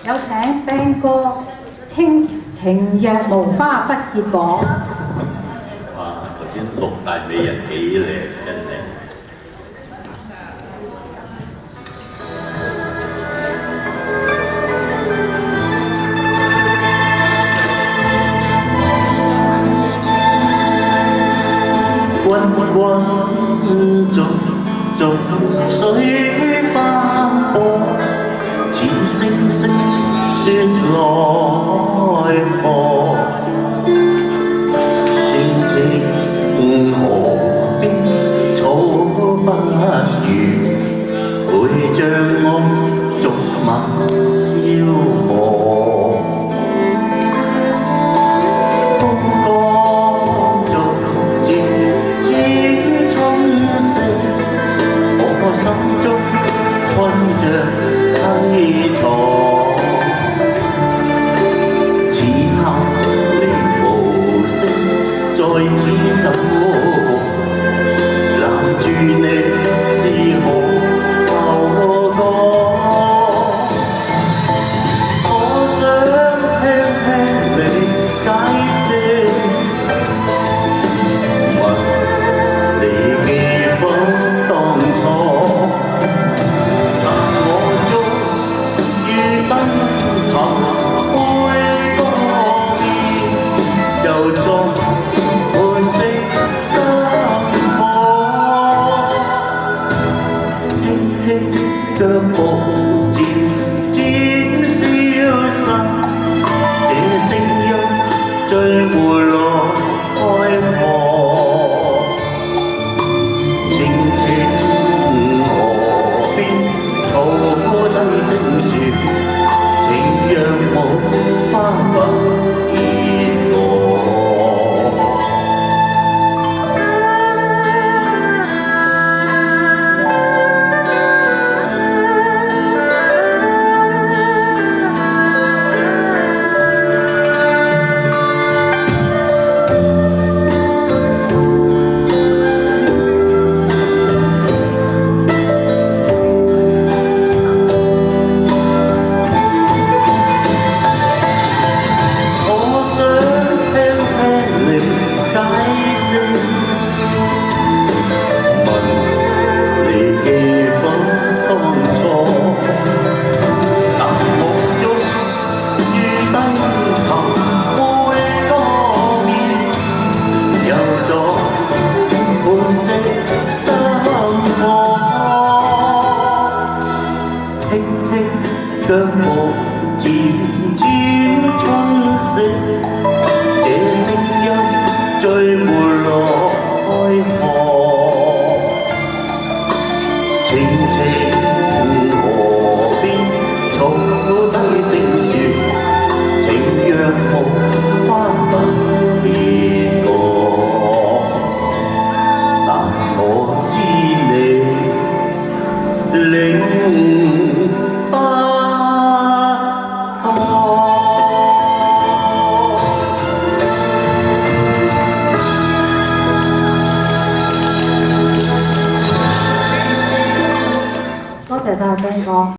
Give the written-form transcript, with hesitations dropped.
有請 Ben 哥情若無花不結果。哇！頭先六大美人幾靚，真係。滾滾逐水翻波，似星星雪來河。清清河邊草不語，陪着我逐晚消磨。風光逐漸春色，我心中困着凄楚。此刻你無聲再次走過，攔住你是可後果。我想輕輕你解釋，問你記否當初，但我終於登頭杯歌面，又作半息生火，輕輕腳步漸漸消失，這聲音最回來開河。清清河邊草低聲説，情若無花不結果。腳步漸漸春色，這聲音最回來開河。清清河邊草低聲説，情若無花不結果。但我知你領不多謝晒 Ben 哥。